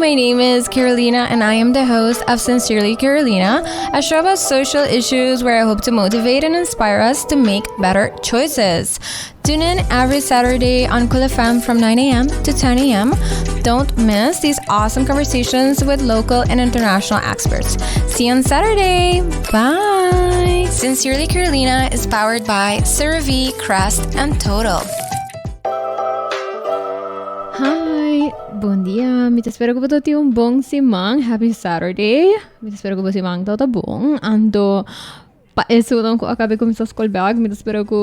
my name is Carolina and I am the host of Sincerely Carolina, a show about social issues where I hope to motivate and inspire us to make better choices. Tune in every Saturday on Cool FM from 9 a.m. to 10 a.m. Don't miss these awesome conversations with local and international experts. See you on Saturday. Bye. Sincerely Carolina is powered by CeraVe, Crest, and Total. Hi, bom dia. Me espero que você tenha bom semana. Happy Saturday. Me espero que você semana tá bom. Ando isso não acabei com essas colbag. Me espero que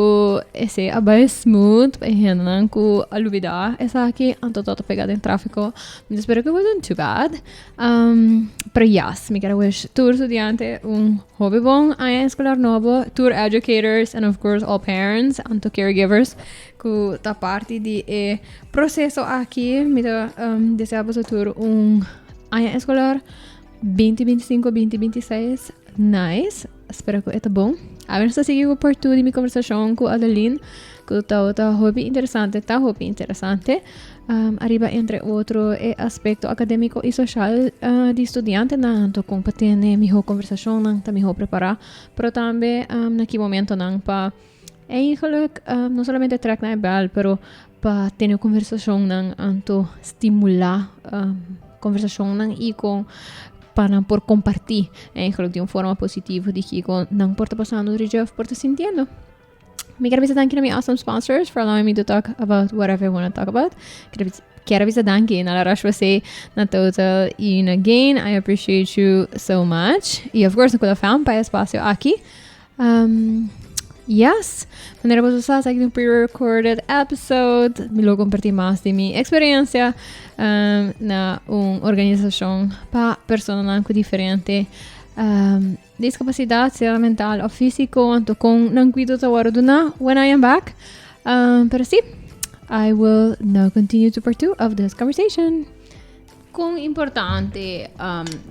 esse abai smooth. Não que aluvida. Essa aqui ando toda pegada em tráfico. Me espero que wasn't too bad. Pero yes, me quero wish tour estudiante hobby bom a escolar novo, tour educators and of course all parents and caregivers que tá parte de processo aqui. Me desejamos tour a escolar 2025 2026 nice. Espero que é bom. A ver se seguir por tudo minha conversação com Adeline, que tá hobby interessante, arriba entre outro aspecto acadêmico e social de estudante, não tô com para ter minha conversação, não tá minha preparar, pero também naquele momento não para eigenlijk não somente track na bel, pero para ter conversação não anto estimular conversação não e com para por compartir eigenlijk de uma forma positiva de que não porta passando o Jeff porta sentindo. Me quero avisar danke a minha awesome sponsors for allowing me to talk about whatever I want to talk about. Quero avisar danke na Rush você na Total e na Gain. I appreciate you so much. E of course, na Cool FM para espaço aqui. Yes, maneira para vocês aqui no pre-recorded episode. Me lo compartilhar mais de minha experiência na uma organização para pessoas diferentes. Discapacidade, seja mental ou físico, anto com não cuido da hora do na when I am back. Pero sim, I will now continue to part 2 of this conversation. Kung importante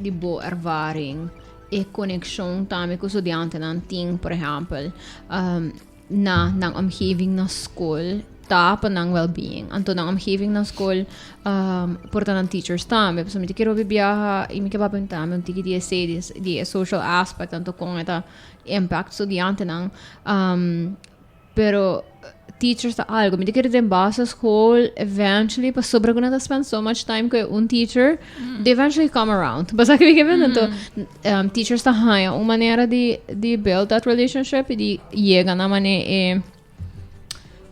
de boa ervaring e conexão também com o estudante não tem, por exemplo, na omgeving na school, tapa ng well-being. Anto ng omgeving na school, porta ng teachers também. So, me quero bibiyaha, e me kapapin também, tiki di social aspect, anto kung ita impact estudiante ng, pero, teachers ta algo. Me quero din ba sa school, eventually, pa sobra ko na spend so much time ko un teacher, they eventually come around. Basta que me anto, teachers ta haya, uma maneira de build that relationship, di llega na mane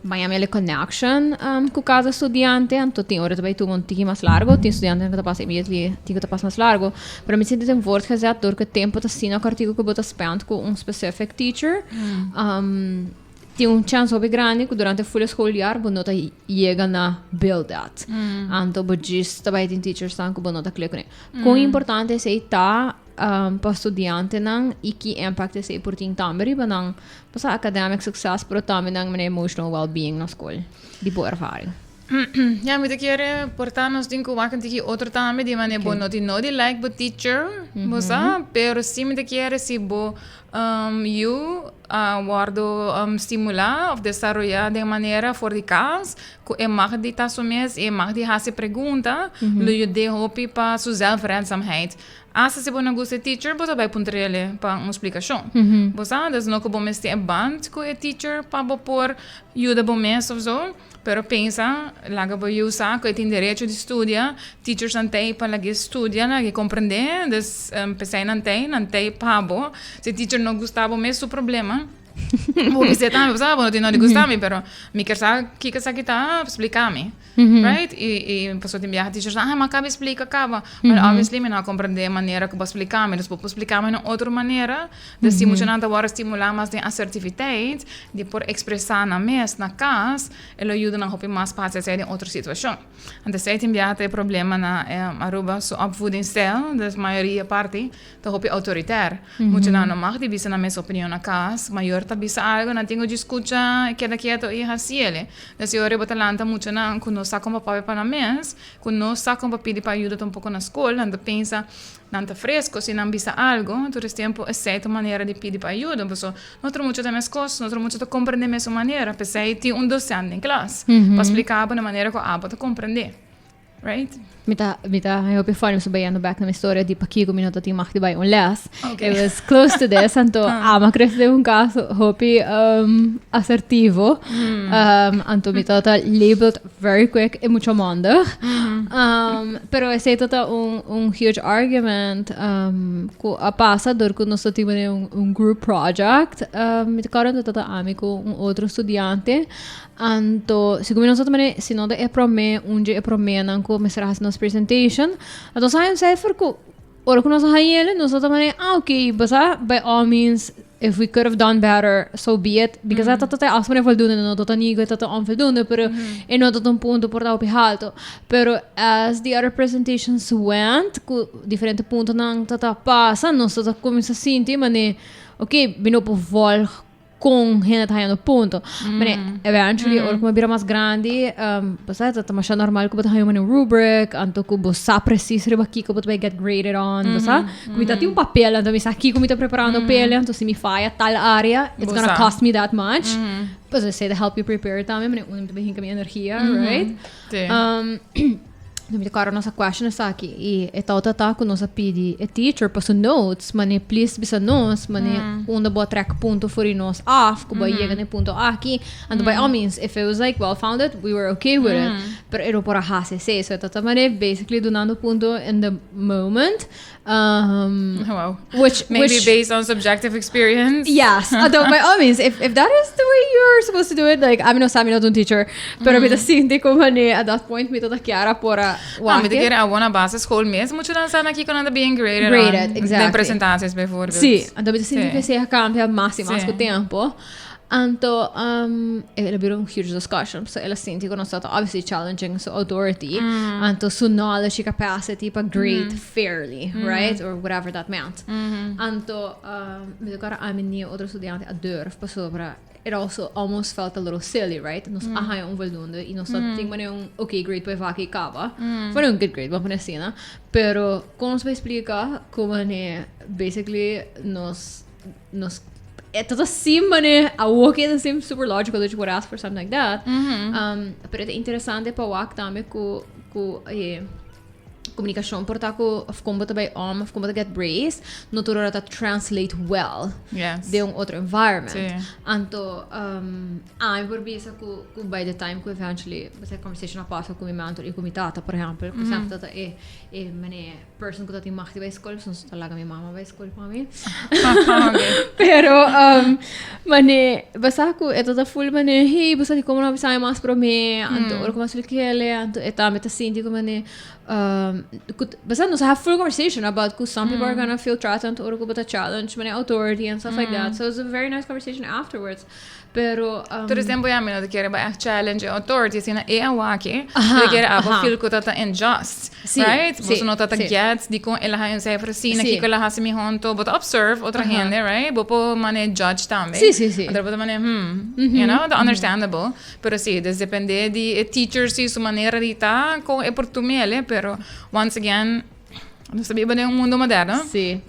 Miami connection com cada estudante, então tem hora também tu um pouquinho mais largo, tem estudante que tá passa immediately, tem que tá passa mais largo, pero me sinto tempo que já dor que tempo tá sino artigo que bota spend com um specific teacher, tem chance bem grande que durante full school year bonota chega na build that, então budgis também tem teachers que bonota clique né, com importante é sei tá para estudante nang iki impact sa iporting também banang sa academic success pero também nang mana emotional well-being na school di bo ervaring. Ja, me te quiere portarnos din ko wakan tiki otro também di mane bo noti like bo teacher bosa pero si me te quiere si bo you guardo stimular of desarrollar de maneira for the cause ko mag di tasumes mag di hase pergunta lo je de hopi pa su zelfredzaamheid. Asa se bona gusta teacher, bosa vai puntrele pa uma explicação. Bosa, das no ko bom este band ko teacher pa bo por ajuda bom mes of so, pero pensa, laga bo usa ko tem direito de estudia, teachers antei pa lagi estudia, lagi compreender, des pensei nantei pa bo, se teacher no gustava mes su problema. Vou dizer também, você sabe, não te gostava, pero me quer saber que kita explicar-me, right? E passou de viajar, teacher, mas acaba explica, acaba. Mas obviously, me não compreender a maneira que vou explicar-me, então vou explicar-me de outra maneira, de se muito não agora estimular mais de assertividade, de por expressar na mesa, na casa, ele ajuda a hopi mais para ser em outra situação. Então, se tem viajar problema na Aruba, so opvoedingsstijl, da maioria parte, da hopi autoritair. Muito não mag die bisa na mesa opinião na casa, maior ta bisa algo, não tenho de escuta, queda quieto e haciele. Da senhora botalanta muito na, quando sacam papel para na mesa, quando sacam para pedir para ajuda um pouco na escola, anda pensa, não tá fresco, se não bisa algo, todo esse tempo é certa maneira de pedir para ajuda, porque não tem muito das minhas coisas, não tem muito de compreender a mesma maneira, pensei tem docente em classe, para explicar de maneira que a aba te compreender. right? Mita, eu hope fun sabayando back na minha história de paqui com minuto tinha machti by un less. Okay. It was close to this, anto ama cresce un caso hope assertivo. Anto mi tota labeled very quick e mucho mondo. Pero esse tota un huge argument ku a passa dor ku nosso tipo de un group project. Mi ricordo tota amico un outro studiante. Anto, siccome non so come se non è pro me, unge è pro me, nanco mi sarà nos presentation. Anto sai sai for ora che non so hayele, non so come okay, but by all means if we could have done better, so be it. Because I thought that asmane voldoende, non tot anigo, tot onvoldoende, pero e non tot un punto portavo più alto. Pero as the other presentations went, cu differente punto nang tata passa, non so come si senti, ma ne okay, binopo vol com renda tá no ponto. Mas eventually, or como bira mais grande, basta tá mais normal que botar uma rubric, anto que você precisa riba aqui que você get graded on, basta? Como tá tem um papel, então me aqui como tá preparando o papel, então se me faz tal área, it's gonna cost me that much. Pues I say to help you prepare também, mas não te bem com minha energia, right? Mi ricordo nossa question sa aqui e tá com nossa pedi e teacher passo notes mane please bisa nós mane onda boa track ponto for nós off ko boa chega ne ponto aqui and by all means if it was like well founded we were okay with it pero era por a hase say so tá mane basically donando ponto in the moment wow. Which based on subjective experience. Yes, although by all means, if that is the way you're supposed to do it, like I'm not a teacher, pero me sinti como at that point me toda chiara pora. Me te quer a buona base school mesmo, muito dançar aqui quando anda being graded exactly. De apresentações bijvoorbeeld. Sì, então me sinti que se cambia máximo com o tempo. Anto, ela virou um huge discussion, so ela senti que nós estamos obviously challenging so authority, anto so knowledge capacity para grade fairly, right? Or whatever that meant. Anto, me lembro a minha outra estudante a durf passou para it also almost felt a little silly, right? Nós ahai voldoende e nós tínhamos okay grade para vaca e cava. Foi good grade, vamos por cima. Pero como nos vai explicar como é basically nós é tudo assim, mano, a walk is assim super logical that you would ask for something like that. Pero é interessante para walk também com comunicação portar com como também como get brace, no tudo tá translate well. Yes. De outro environment. Sim. Anto por bisa com by the time que eventually você conversation a passa com meu mentor e com minha tata, por exemplo, por exemplo, tata mane person que tá tem machti vai escola, são talaga minha mama vai escola para mim. Pero mane basta com é toda full mane hey, basta de como não sai mais para mim, anto or como se que ele anto eta meta sinti como mane basta não have full conversation about who some people are gonna feel threatened or go a challenge mane authority and stuff like that. So it was a very nice conversation afterwards. Pero por exemplo, eu me quero a challenge authority assim é a wake, eu quero a feel que tá unjust, right? Você não tá get de com ela hay sei assim aqui que ela has me honto, but observe outra gente, right? Bopo mane judge também. Sim. Outra bopo mane you know, the understandable. Pero sim, depende de teachers e sua maneira de tá com é por tu mele, pero once again, não sabia bem um mundo moderno. Sim.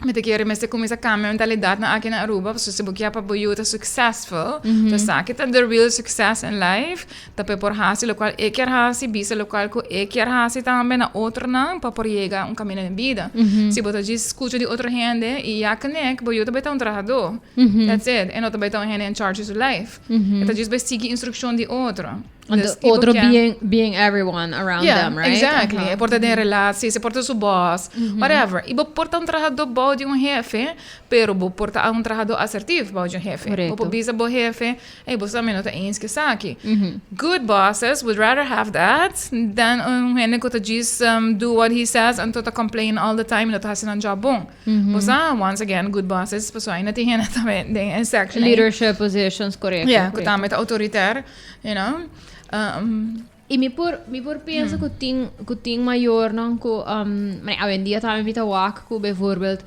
Me te quero mesmo começar a cambiar a mentalidade na aqui na Aruba, porque se você para boiuta successful, então sabe que the real success in life, tapi por hasi local e quer hasi bisa local ko e quer hasi também na outra não para por chegar um caminho na vida. Se você diz escuta de outra gente e já connect, boiuta vai ter trajador. That's it. E não vai ter um gente in charge of life. Então diz vai seguir instrução de outro. Outro being everyone around them, right? Exactly. E porta de relação, se porta su boss, whatever. E porta um trajador bom de um jefe, pero porta um trajador assertivo bom de um jefe. Bo bisa bom jefe, e você também não tá eens que sabe. Good bosses would rather have that than um gente que diz do what he says and to complain all the time that has um job bom. Você once again good bosses, pessoa ainda tem gente também em section leadership positions, correct. Yeah, que também autoritário, you know. E me por pensa que tem maior não que hoje em dia também vita wak que bijvoorbeeld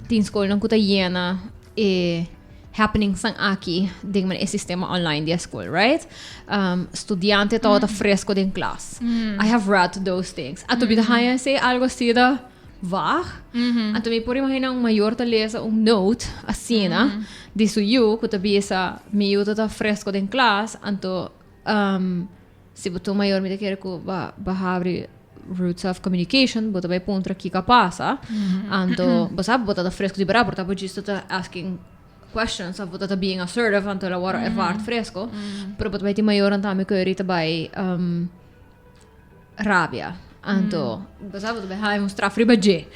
tem escola não que tá llena e happening sang aqui ding man sistema online de school, right? Estudiante tá fresco em classe. I have read those things. Ato bita haya say algo assim da vag. Ato me por imaginar um maior tá lesa note assim, de suyo que tá bisa miúdo tá fresco em classe, anto se botou maior me quer que bahavri roots of communication, bota vai pontra aqui passa, anto, basta bota da fresco de brabo, tá bota tá asking questions, bota tá being assertive, anto la water vart fresco, pero bota vai ti maior antame que rita vai rabia, anto, basta bota vai hai mostrar fribaje.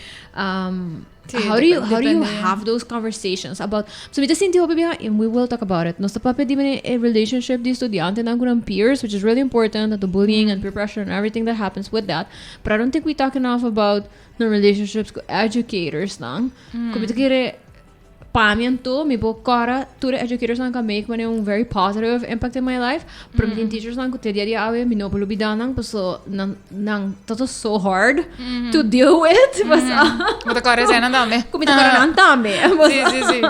How do you have those conversations about so me sinti hobi and we will talk about it no sta pape di a relationship di estudiante and con peers, which is really important, the bullying and peer pressure and everything that happens with that, but I don't think we talk enough about the relationships with educators lang ko bitakire pamiento mi bo kara to the educators lang ka make one very positive impact in my life, pero mi teachers lang ko te dia awe mi no bulubidanang paso nang toto so hard to deal with Bota kara sana dame. Kumita kara nang tame. Sí.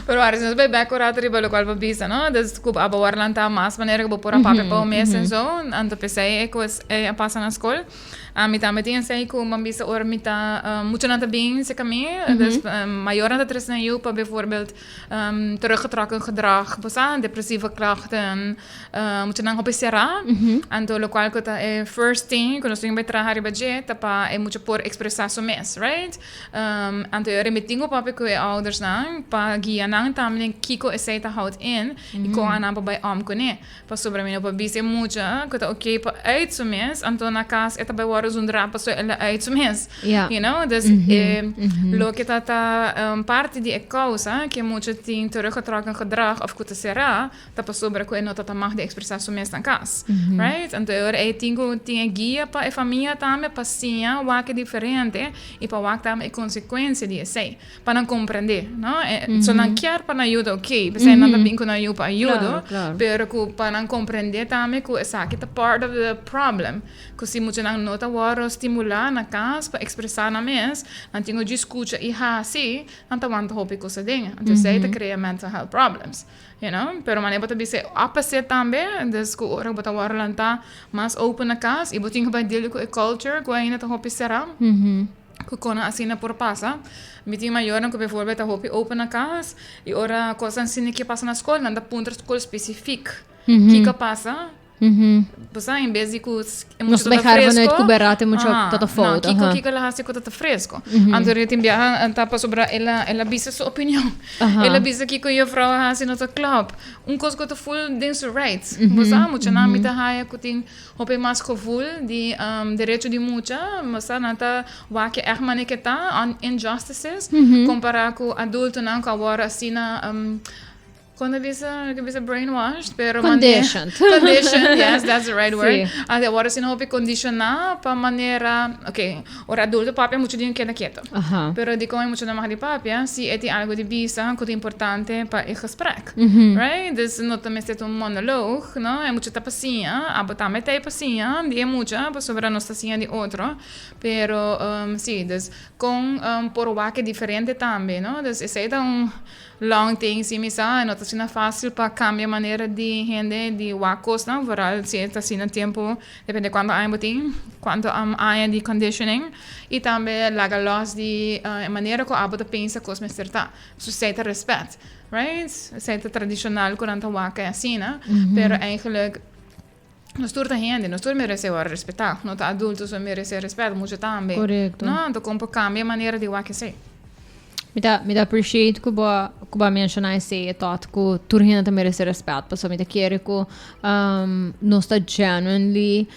Pero ahora se nos ve back ora triba lo cual va visa, ¿no? Des cup aba warlanta más manera que por pape pa mes en so, anto pensei que es passa na escola. A mim também tinha sei que uma bisa ora mita muito nada bem se caminho, dus maior nada tres na eu para bijvoorbeeld teruggetrokken gedrag, bosa depressieve klachten, muito não observar, anto lo qual que first thing quando estou em trabalhar budget, tapa é muito por expressar so mes, right? Anto eu remetingo pape que ouders nang pa guia nang também kiko essaita hout in, e com a napa by amkone, pa sobre mim pa bisa muito, que tá ok pa uit so mes, anto na casa eta by zonder passo ela uit so mes, you know, dus lo que tá parte de causa que muito tem teruggetrokken gedrag of que será, tá sobre que não tá mag de expressar so mes na casa, right? Então eu tinha guia para a família também passinha o que diferente e para o que também consequência de sei para não compreender, não? Só não quer para ajuda, ok, você não tá bem com ajuda para ajuda, pero que para não compreender também que essa aqui tá part of the problem, que se muito não nota o estimular na casa para expressar na mes, não tinha de escuta e assim, não tá want hope coisa denga, então sei tá cria mental health problems, you know, pero mané bota bise opposite também, des que ora bota o lanta mais open na casa e botinha para deal com a culture, que ainda tá hope será. Que quando assim por passa, me tinha maior que bijvoorbeeld a hope open na casa e ora coisa assim que passa na escola, não dá ponto escola específico, que passa. Posa em vez de que é muito fresco. Nós vai coberto é muito tata foto. Não, que ela hace tata fresco. Anterior tem viaja tapa sobre ela bisa sua opinião. Ela bisa que eu frau hace no ta club. Coisa que tá full dentro rights. Posa muito na mita haia que tem hope mais que full de direito de muita, mas nata wa que é mane que tá injustices comparar com adulto não com agora assim na quando bisa brainwashed, pero conditioned. Conditioned, yes, that's the right word. Agora se não houve condicionar para maneira, ok, ora adulto papi muito dinheiro queda quieto. Pero de como é muito na mais de papi, se é algo de bisa que é importante para o gesprek, right? Dus não também se um monólogo, não? É muito tapacinha, também tem pacinha, de muito, para sobre a nossa pacinha de outro, pero sim, dus com por o que diferente também, não? Dus esse é long thing, sim, misa, não tá sendo fácil para cambiar a maneira de render de wacos, não? Varal, se está sendo tempo, depende quando há botim, quando há de conditioning, e também laga loss de maneira que a abota pensa que os mestres tá, susceita respeito, right? Susceita tradicional quando a waca é assim, né? Pero eigenlijk nós todos a gente, nós todos merecemos respeitar, não tá adultos só merecem respeito, muito também. Correto. Não, então como cambia a maneira de waca ser. Me dá appreciate que ba mencionar esse thought que turhina também merece respeito, porque me dá querer que nós está genuinely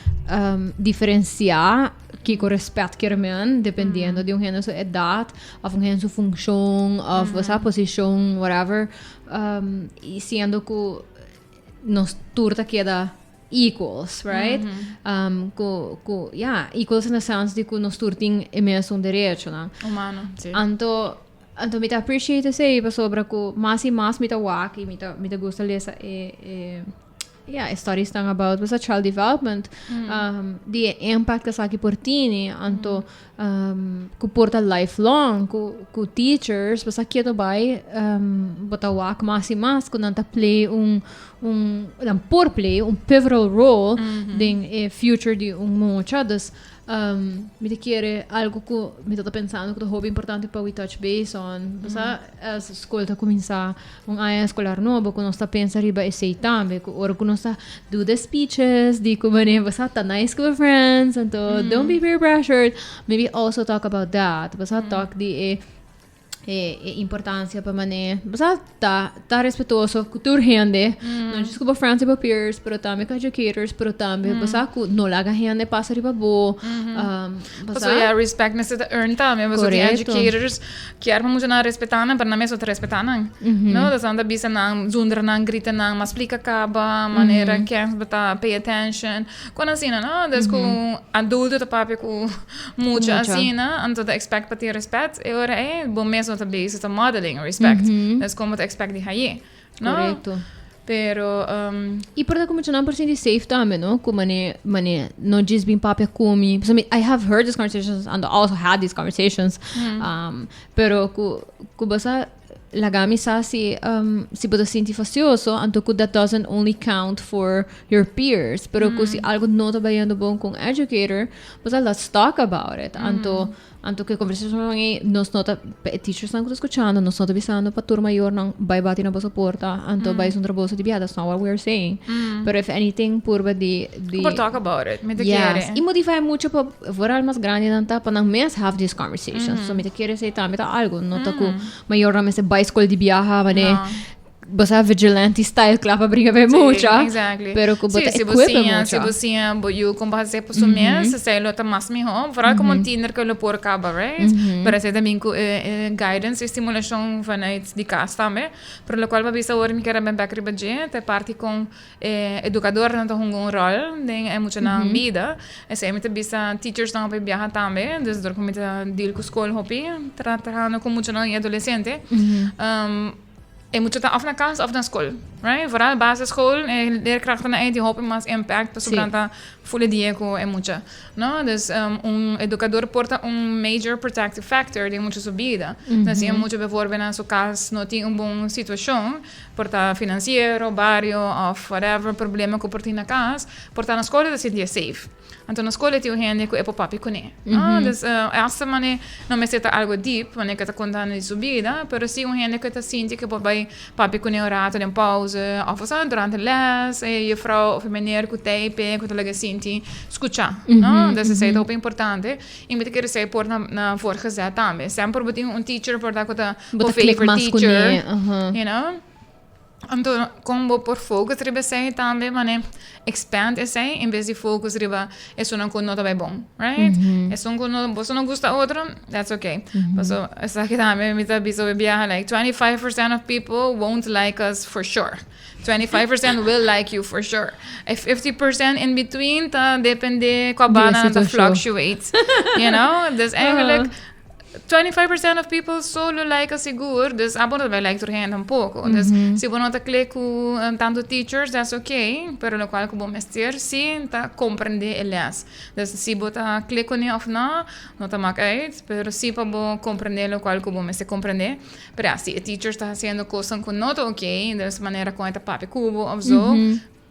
diferenciar que o respeito que men dependendo de uma sua idade, ou uma sua função, ou sua posição, whatever, e sendo que nós turta queda equals, right? Equals in the sense de que nós turting é mesmo direito, né? Humano, sim. Então, me appreciate esse sobre que mais e mais me wak e me gusta ler stories tang about was a child development the impact que saki portini anto ku porta lifelong ku teachers was aqui to by bota wak mais e mais quando anta play por play pivotal role in future de muchadas me querer algo que me tô pensando que é hobby importante para we touch base on as escola começar área escolar nova que nós está pensando riba esse também que ora que nós sa do the speeches, di ko mani basta ta nice ko friends, anto don't be peer pressured. Maybe also talk about that. Basta talk di importância para mané. Basta tá respeitoso com tur gente. Não diz que para friends e para peers, pero também com educators, pero também basta que não laga gente passa riba bo. Basta respect necessita earn também, basta de educators que arma muito na respeitana, para na mesa outra respeitana. Não, das anda bisa nang zundra nang grita nang mas explica caba maneira que basta pay attention. Quando assim, não, das com adulto tá papi com muito assim, né? Então da expect para ter respeito, e ora bom mesmo também isso é modeling respect. Das como te expect de aí, não? Correto. Pero e por como não por de safe também, não? Como mané não diz bem papi comi. So I have heard these conversations and also had these conversations. Pero ku basta lagami sa si bodo sinti fastidioso, anto ku that doesn't only count for your peers, pero ku si algo não tá bayando bom com educator, basta let's talk about it. Anto que conversação aí nós nota teachers não escutando, nós nota avisando para turma maior não vai bater na vossa porta, anto vai um trabalho de piada, that's not what we're saying. But if anything purba de talk about it, me te yes. E modify muito para vorar mais grande nanta para não mais have these conversations. So me te quer sei também algo, nota ku maior na mesa bicycle de viaja, mané basta vigilante style clapa briga bem muito, exactly. Pero ku bota se você you com base por sumir, se sei lo tá mais melhor, para como tiner que lo por caba, right? Para ser também com guidance, estimulação vanuit de casa também, por lo qual babisa ora me quero bem backri budget, te parte com educador não tá um rol, nem é muito na vida, esse me te bisa teachers não vai viajar também, desde dor como te deal com escola hopi, tratando com muito na adolescente. É muito af na casa, af na school, right? Vooral basisschool, leerkrachten na die hopen mas impact, pa sobrang full dia ko é muito, no? Dus educador porta major protective factor de muito subida. Dus é muito bijvoorbeeld na sua casa não tem boa situação, porta financeiro, barrio, of whatever problema que porta na casa, porta na escola se sentir safe. Então na escola tem o gente que é para papi com ele. Dus essa maneira não me senta algo deep, maneira que está contando de subida, mas se o gente que está sentindo que vai papi com ele rato em pausa, of durante a les, e juffrouw of meneer que type, que te laga senti, escutar, no? Dus isso é muito importante. E me quer dizer por na voorgezet também. Sempre botem teacher por dar que tá o favorite teacher, you know? Então, como por focus riba sei também, mané expand esse em vez de focus riba é só não nota bem bom, right? É só não você não gosta outro, that's okay. So essa que também me tá biso bebia like 25% of people won't like us for sure. 25% will like you for sure. If 50% in between, tá depende com a bana tá fluctuates. You know, dus eigenlijk 25% of people solo like a seguro, dus abon vai like turhen um pouco. Dus se você não tá clique com tanto teachers, that's okay, pero lo qual como mestre sim tá compreender elas. Dus se você tá clique com ele of não tá mak uit, pero se para bom compreender lo qual como mestre compreender. Pero se a teacher tá fazendo coisas com não tá okay, dessa maneira com esta papi cubo of so.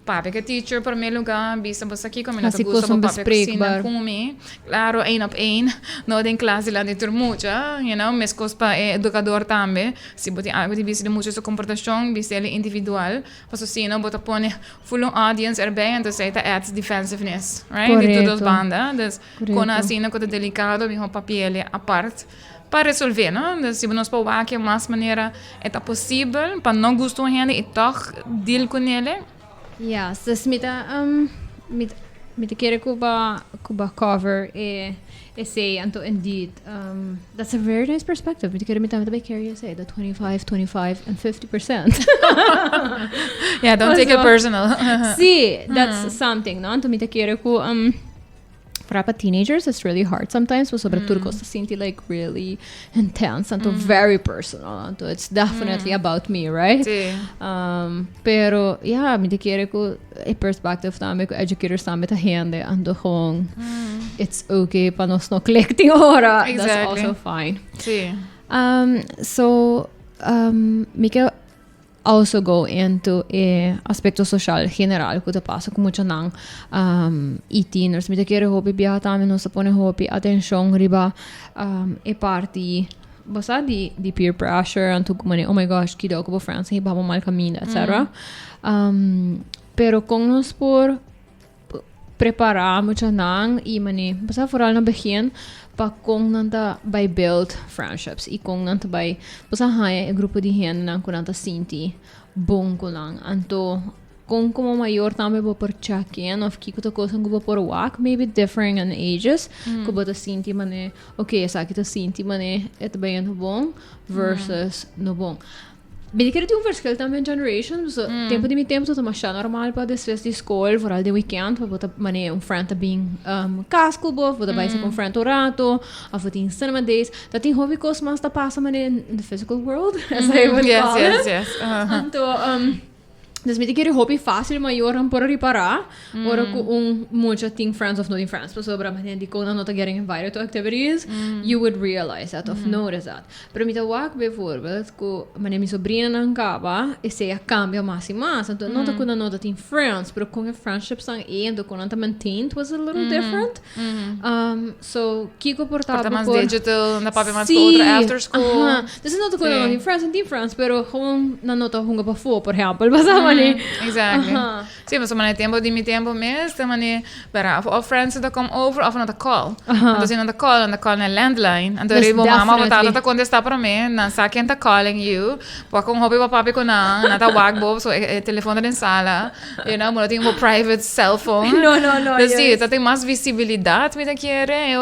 Papi que teacher para meu lugar, bisa você aqui como não tá gostando papi que ensina comigo. Claro, op één, não tem classe lá dentro muito, you know, mas cospa é educador também. Se botem algo de bisa de muito sua comportação, bisa ele individual, mas assim não bota põe full audience erbij, então sai tá at defensiveness, right? De todas bandas, dus quando assim não coisa delicado, vem um papel à parte. Para resolver, não? Dus se nós para que mais maneira é possível, para não gostar de ele e toch deal com ele. Yes, dus met kere kuba cover say anto indeed that's a very nice perspective. Met kere met by carry say that 25 and 50%. Yeah, don't take it personal. See, that's something, no? Anto met kere ku para teenagers, it's really hard sometimes, but sobre tudo costa sinti like really intense and very personal. And it's definitely about me, right? Sí. Pero yeah, me quere ko a perspective também, ko educators também tá hende ando hong. It's okay para nós não collecting hora. Exactly. That's also fine. Sí. So me quero also go into aspecto social general que te passa com muito nang e-teeners. Me te quero hobby biya também não se põe hobby atenção riba parte basta di peer pressure anto como oh my gosh que deu com friends hey baba mal caminho etc. pero kung nos por preparar mucha nang i mani basta vooral na begin pa kung nanta by build friendships i kung nanta by basta haya grupo de hen nang kung nanta sinti bom ko lang anto kung como maior também vou por check-in of kiko ta coisa que vou por walk maybe differing in ages que bota sinti mane okay essa aqui tá sinti mane é bem no bom versus no bom. Bem que tem verschil também generation, so tempo de mi tempo tá mais normal para desfes de escola, vooral de weekend, para botar mané friend tá bem casco bo, botar vai ser com friend o rato, a fotin cinema days, tá tem hobby course mas tá passa mané in the physical world, as I would call it. Yes. Então, dus met die hobby fácil maior por reparar, ora com muita thing friends of not in friends, so para mané de quando não tá getting invited to activities, you would realize that of notice that. Pero mi tá walk bijvoorbeeld, ko mané mi sobrina não acaba, e se cambia mais e mais, então não tá quando não tá in friends, pero com friendships são então quando tá maintained was a little different. So Kiko portava mais digital, na papi mais outra after school. Dus não tá quando não in friends and in friends, pero gewoon na nota hunga pa fo, por exemplo, basta Exactly. Sim, mas mané tempo de mi tempo mesmo, mané para of friends that come over of not a call. Então se não tá call na landline, então ribo mama botada tá contestar para mim, na sa quem tá calling you, pa com hobby pa papi ko na tá wag bo so telefone na sala, you know, mo tem private cell phone. No. Dus sim, tá tem mais visibilidade, me tá querer,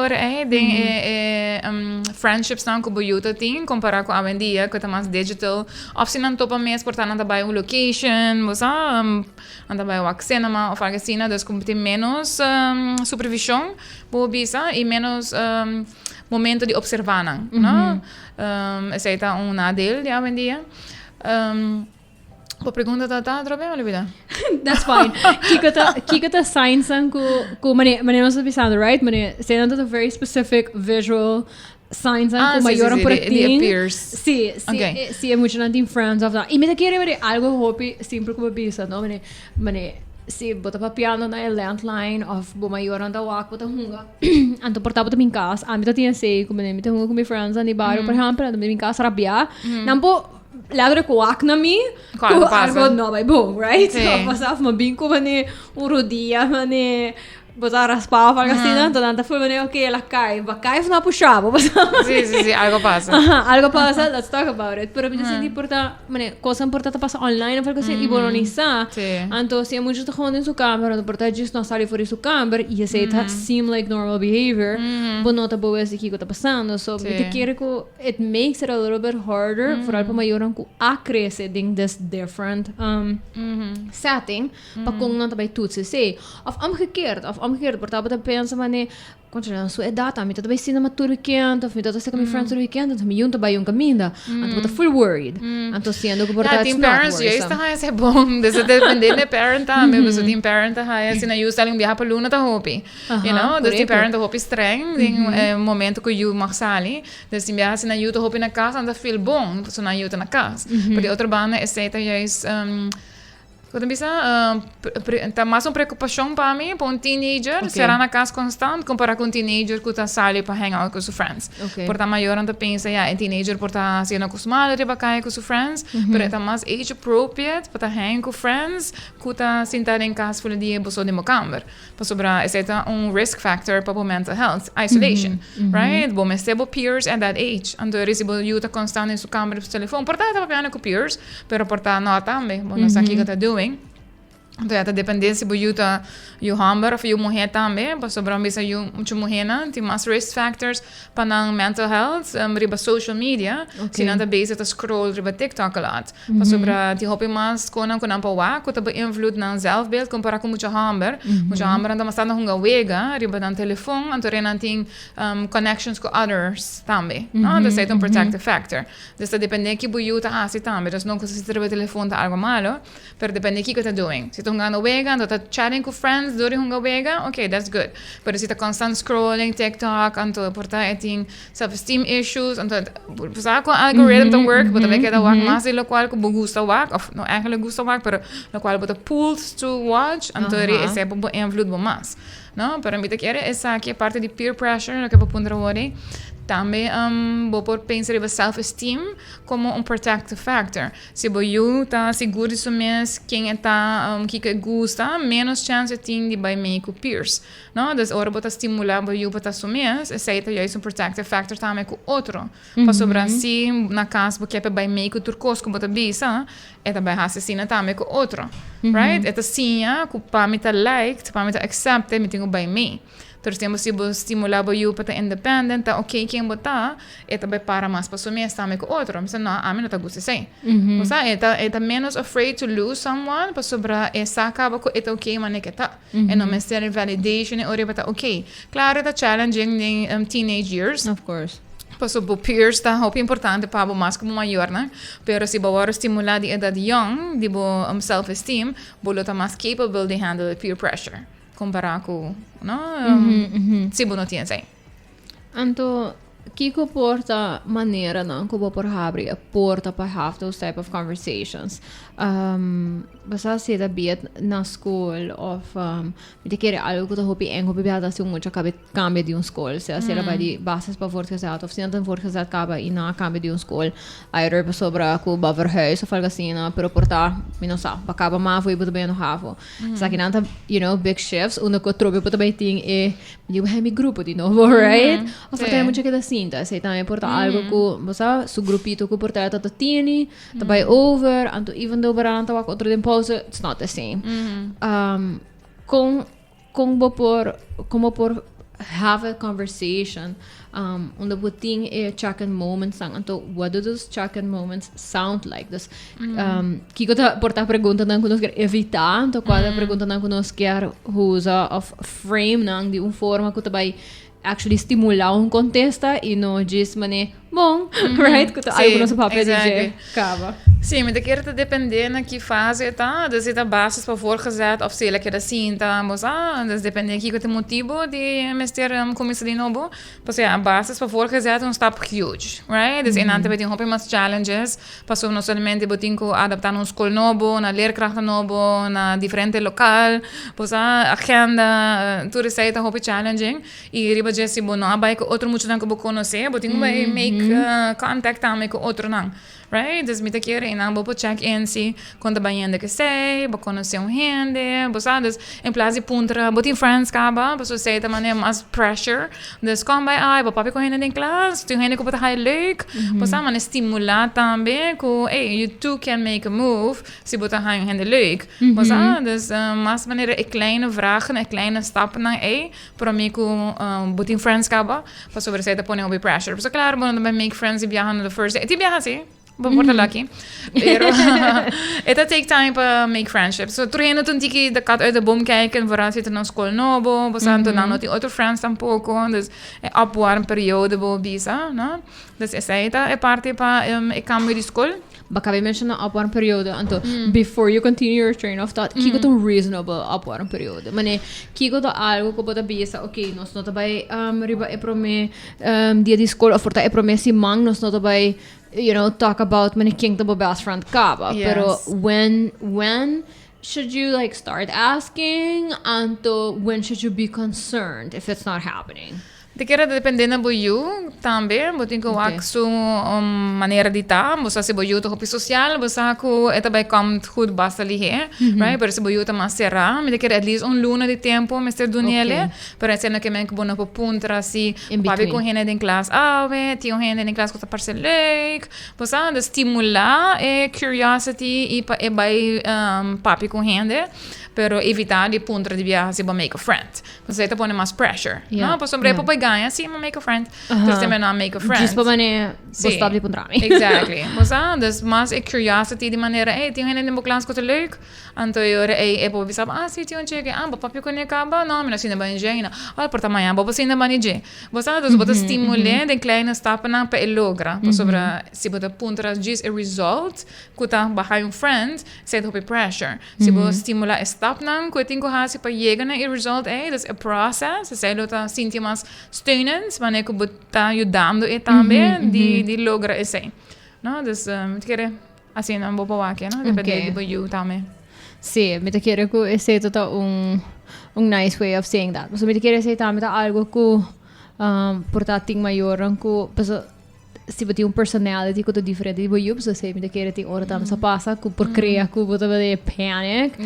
friendships não que boiuta tem comparar com a vendia, que tá mais digital. Of se não topa mesmo portar nada by um location, moça, anda by o cinema ou algo assim, dus como tem menos supervisão, boa bisa e menos momento de observar, não? Esse aí tá nadel de a vendia. A pergunta tá problema, Olivia? That's fine. Kiko ta signs ang ko mane não sabe pensando, right? Mane sendo a very specific visual signs ang ko mayor por the appears. Sí, é muito não tem friends of that. E me querer algo hobby sempre como bisa, no? Mane se bota pa piano na landline of bo mayor anda walk bota hunga. Anto portava ta min casa, a mi ta tinha sei como me ta hunga com mi friends ani bairro, por exemplo, anda min casa rabia. Nampo ladro ko wak na mi ko algo no vai bom, right? So pasaf mabinko mane urodia mane botar raspava algo assim, então tanta foi mane okay, ela cai na puxava. Sim, algo passa. Algo passa, let's talk about it. Pero me senti porta, mane coisa importante passa online, porque assim e bolonisa. Então se muito tá com sua câmera, porta just não sabe fora sua câmera e esse tá seem like normal behavior, but não tá boa esse que tá passando. So me te quero que it makes it a little bit harder for algo maior que a crescer in this different setting, para com não tá by tudo se sei. Of omgekeerd, portava ta pensa mane continua sua edad, mi tá by cinema todo weekend, of mi tá com mi friends todo weekend, então mi junta by caminda, então tá full worried. Então sendo que portava team parents, já está é bom, desse dependendo de parent também, mas o team parent é assim, na usa um viajar para Luna tá hopi. You know, desse team parent hopi streng, em momento que you magsali, desse viajar assim na yuta hopi na casa, anda feel bom, so na yuta na casa. Porque outra banda é seita já quando bisa tá mais uma preocupação para mim, para um teenager, será na casa constante, comparar com um teenager que está sali para hang out com seus friends. Por tá maior, anda pensa, um teenager por tá sendo acostumado a cair com seus friends, pero tá mais age appropriate para tá hang com friends, que tá sentado em casa por dia boso de mocamber. Para sobrar, esse é risk factor para mental health, isolation, right? Bom, mas tebo peers at that age, ando recibo yuta constante em sua câmera por telefone, por tá papiando com peers, pero por tá não também, bom, não sabe o que tá doing. Então, a dependência do yuta o hamber of o mulher também, para sobrar bisa muito mulher, tem mais risk factors para não mental health, riba social media, se não tá base tá scroll riba TikTok a lot, para sobrar tem hopi mais quando não pa wa, que tá beïnvloed na zelfbeeld comparar com muito hamber anda mais na hunga wega, riba na telefone, então renan tem connections com others também, não? Então, é um protective factor. Então, depende que o yuta assim também, então não que se riba telefone tá algo malo, pero depende que tá doing. Se hunga no wega, então tá chatting com friends during hunga wega, okay, that's good. Pero se tá constant scrolling TikTok, então porta tem self-esteem issues, então precisa com algorithm to work, but também queda wak mais lo qual que gusta wak, of no eigenlijk gusta wak, pero lo qual but pulls to watch, então esse é bom invloed bom mais. Não, pero me te quer essa aqui é parte de peer pressure, que é para pondrar hoje. também vou por pensar em self-esteem como protective factor. Se você está seguro disso mesmo, quem está que gosta, menos chance tem de vai make peers. Não? Das hora você estimular você para assumir, esse é protective factor também com outro. Para sobre assim, na casa porque é vai make turcos como você bisa, é também assassina também com outro. Right? É assim, para me like, para me accept, me tenho vai me. Terus temos se estimular você para estar independent, tá ok quem botar, é também para mais para assumir também com outro. Mas não, a mim não está gosto assim. Você é menos afraid to lose someone, para sobre essa acaba com é ok, mas não é tá. É não mais ter validation, é hora para ok. Claro, é challenging em teenage years. Of course. Paso bo peers tá muito importante para mais como maior, né? Pero se bo estimular de idade young, de bo self-esteem, bo lo tá mais capable de handle peer pressure. Comparar com, não? Se bo não tinha assim. Então, Kiko porta maneira não como por abrir a porta para have those type of conversations. Basta se da biet na school of me quer algo que hopi en hopi biata se muito cambia de school. Se a vai de bases para voortgezet of se não voortgezet acaba e na cambia de school. Aí era sobre com verhuis of algo assim, na pero porta, me não sabe, acaba mais foi muito bem no havo. Só que não tá, big shifts, uno que trobe para também tem é, eu é meu grupo de novo, right? Of tem muito que da cinta, se também porta algo que, você, su grupito que porta tá tiene, tá by over, and even though barang tawak outro din pause, it's not the same. Como por have a conversation, onde we think check-in moments sang, então what do those check-in moments sound like? Dus, kiko ta porta pergunta nang kunos quer evitar, então qual pergunta nang kunos quer usa of frame nang de forma que vai actually stimular contesta e não diz mané bom, right? Que algo no seu papel de acaba. Sim, mas daqui a depender na que fase tá, das ita bases para voorgezet of se ela quer assim, tá, mas das depende aqui que tem motivo de mester começar de novo, porque a bases para voorgezet um step huge, right? Dus in ante tem hopper mais challenges, passou não somente botin com adaptar um school novo, na leerkrachten novo, na diferente local, pois a agenda, tudo isso aí tá hopper challenging e riba já se bom não abai com outro muito não que vou conhecer, botin vai make contact também com outro não. Right? Dus met een keer in aanbod check-in zie, quando banhando que sei, ba conhecer gente, dus in plaats de puntra, bot in friends kaba, dus sei de maneira mais pressure, dus kom bij ai, ba papi correndo em classe, tu gente que bota high leuk, man estimular também, que hey, you too can make a move, se bota high gente leuk, dus mas maneira kleine vragen, kleine stappen naar para mim que bot in friends kaba, pa sobre sei de poner op pressure, dus claro, quando vai make friends e viajar no the first day, ti viaja assim? Vou morrer lucky. Pero it take time para make friendships. So treino toen tiki de kat uit de boom kijken, vooral zitten na school nobo, bosan toen dan die other friends tampouco, dus opwarm periode bo bisa, no? Dus essa é parte para cambio de school. Baka we mention upwarm periode, anto before you continue your train of thought, kiko to reasonable upwarm periode. Mane kiko to algo ko bota bisa, okay, nos nota bay riba e prome dia de school of forta e prome si mang nos nota bay talk about many king to best friend kaba. Yes. Pero when should you like start asking, anto when should you be concerned if it's not happening? De kera dependendo do you também, botin ko wak su maneira de tá, bosa se boyu to hopi social, bosa ko eta by come goed basta lihe, right? Pero se boyu ta mas será, me de kera at least luna de tempo, Mr. Daniele, pero esse no que men ko bona po puntra si, papi ko hene den class ave, tio hene den class ko ta parce leuk, bosa de stimular curiosity e by papi ko hende. Pero evitar de punta de viajar se make a friend. Você tá pondo mais pressure. Não, por sobre para ganhar, sim, make a friend. Então também não make a friend. Diz para mané, stop de punta me. Exactly. Mas dus mas curiosity de maneira, tem gente no classe que é leuk. Então eu para visar, sim, tem um cheque, papi conhece acaba, não, mas assim não vai engenhar. Olha por tamanho, papi assim não vai engenhar. Mas dus bota estimular de kleine stappen na para logra. Por sobre se bota punta diz a result, que tá baixar friend, se tá pressure. Se bota estimular stap nang kuting ko hasi pa yega na i-result das a process sa lota sinti mas steunens wanneer ko buta ajudando também de logra esse no dus quer assim não vou falar que não depende do you também sim me te quero que esse tota nice way of saying that so me te quero say também algo que portar ting maior anku se você tem personality que é diferente de você, você sabe que ele tem hora também se passa que por criar que você vai panic.